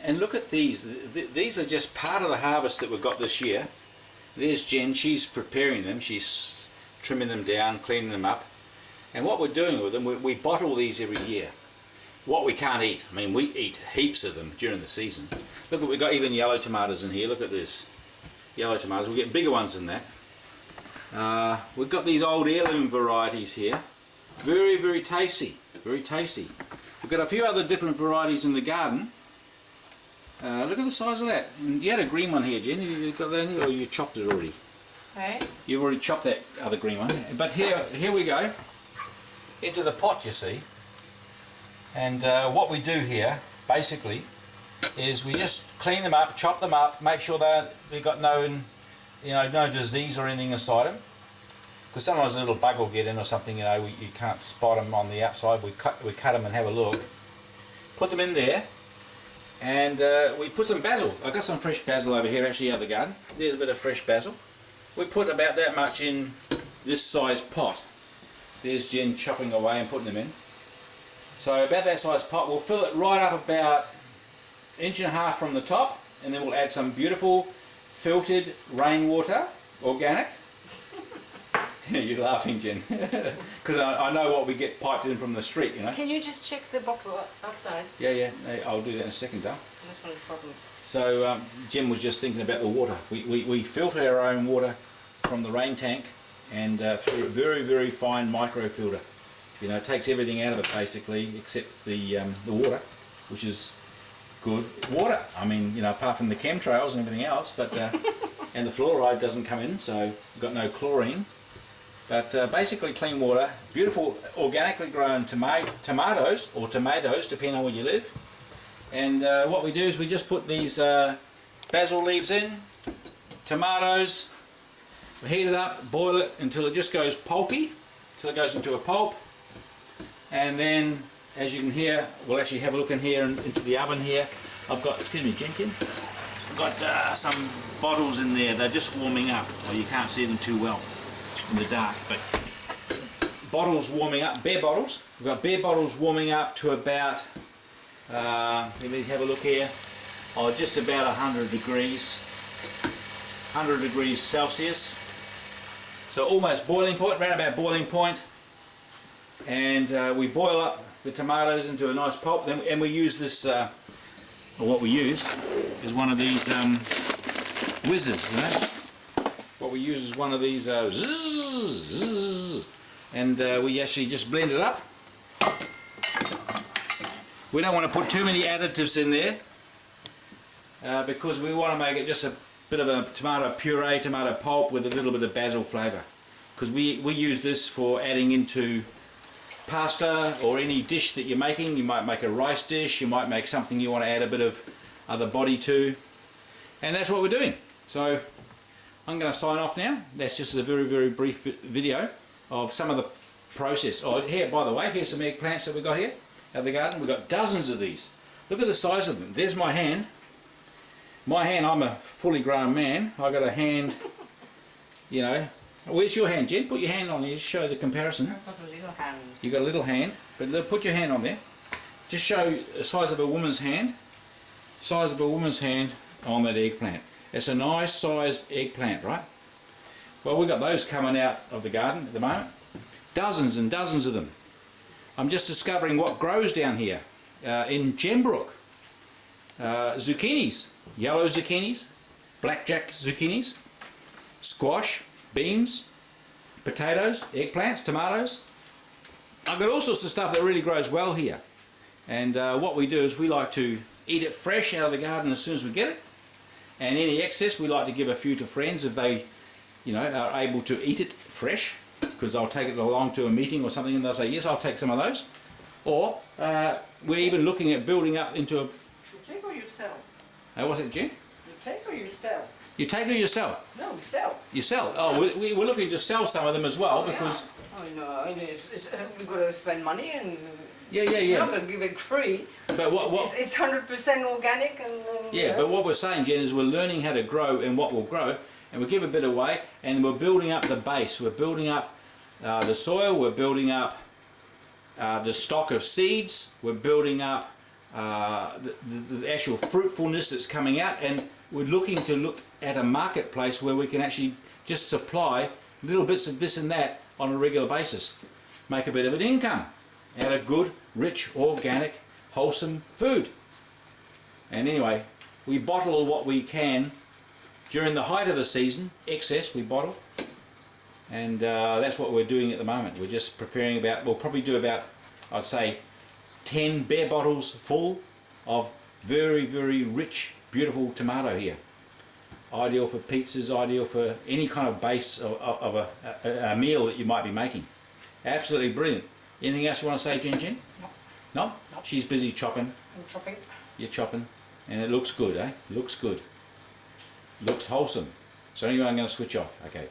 And look at these. These are just part of the harvest that we've got this year. There's Jen, she's preparing them, she's trimming them down, cleaning them up. And what we're doing with them, we bottle these every year. What we can't eat, I mean we eat heaps of them during the season. Look, we've got even yellow tomatoes in here, look at this. Yellow tomatoes, we get bigger ones than that. We've got these old heirloom varieties here. Very, very tasty, very tasty. We've got a few other different varieties in the garden. Look at the size of that. And you had a green one here, Jen. You got that in here, or you chopped it already? Hey? You've already chopped that other green one. But here we go. Into the pot, you see. And what we do here, basically, is we just clean them up, chop them up, make sure they've got no disease or anything inside them. Because sometimes a little bug will get in or something, you know, you can't spot them on the outside. We cut them and have a look. Put them in there, and we put some basil. I've got some fresh basil over here, actually, out of the garden. There's a bit of fresh basil. We put about that much in this size pot. There's Jen chopping away and putting them in. So about that size pot, we'll fill it right up about 1.5 inches from the top, and then we'll add some beautiful filtered rainwater, organic. You're laughing, Jen, because I know what we get piped in from the street, you know. Can you just check the bottle outside? Yeah, I'll do that in a second, though. That's not a problem. So Jen was just thinking about the water. We filter our own water from the rain tank, and through a very, very fine microfilter. You know, it takes everything out of it basically, except the water, which is good water. I mean, you know, apart from the chemtrails and everything else, but and the fluoride doesn't come in, so we've got no chlorine. But basically clean water, beautiful organically grown tomatoes, or tomatoes, depending on where you live. And what we do is we just put these basil leaves in, tomatoes, we heat it up, boil it until it just goes pulpy, until it goes into a pulp. And then, as you can hear, we'll actually have a look in here and into the oven here. I've got, excuse me, Jenkin, I've got some bottles in there. They're just warming up. Well, you can't see them too well in the dark, but bottles warming up, bare bottles. We've got bare bottles warming up to about, let me have a look here, just about 100 degrees Celsius. So almost boiling point, around about boiling point. And we boil up the tomatoes into a nice pulp, and we use this, or what we use is one of these whizzes, you know. What we use is one of these and we actually just blend it up. We don't want to put too many additives in there because we want to make it just a bit of a tomato puree, tomato pulp with a little bit of basil flavour. Because we use this for adding into pasta or any dish that you're making. You might make a rice dish, you might make something you want to add a bit of other body to, and that's what we're doing. So I'm going to sign off now. That's just a very, very brief video of some of the process. Oh, here, by the way, here's some eggplants that we've got here out of the garden. We've got dozens of these. Look at the size of them. There's my hand. My hand, I'm a fully grown man. I've got a hand, you know. Where's your hand, Jen? Put your hand on here to show the comparison. I've got a little hand. You've got a little hand, but put your hand on there. Just show the size of a woman's hand. Size of a woman's hand on that eggplant. It's a nice sized eggplant, right? Well, we've got those coming out of the garden at the moment. Dozens and dozens of them. I'm just discovering what grows down here in Gembrook. Zucchinis, yellow zucchinis, blackjack zucchinis, squash, beans, potatoes, eggplants, tomatoes. I've got all sorts of stuff that really grows well here. And what we do is we like to eat it fresh out of the garden as soon as we get it. And any excess we like to give a few to friends if they, you know, are able to eat it fresh. Because I'll take it along to a meeting or something and they'll say, yes, I'll take some of those. Or we're even looking at building up into a... You take or you sell? What's it, Jim? You take or you sell? You take or you sell? No, we sell. You sell? Oh, we're looking to sell some of them as well because... Yeah. Oh, no, we've got to spend money and... Yeah. We're not going to give it free. But it's 100% organic and yeah, but what we're saying, Jen, is we're learning how to grow and what will grow, and we give a bit away, and we're building up the base. We're building up the soil. We're building up the stock of seeds. We're building up the actual fruitfulness that's coming out, and we're looking to look at a marketplace where we can actually just supply little bits of this and that on a regular basis, make a bit of an income out of good, rich, organic, wholesome food. And anyway, we bottle what we can during the height of the season. Excess we bottle, and that's what we're doing at the moment. We're just preparing we'll probably do about, I'd say, 10 bare bottles full of very, very rich, beautiful tomato here. Ideal for pizzas, ideal for any kind of base of a meal that you might be making. Absolutely brilliant. Anything else you want to say, Jin Jin? No. No? She's busy chopping. I'm chopping. You're chopping. And it looks good, eh? Looks good. Looks wholesome. So anyway, I'm going to switch off. Okay.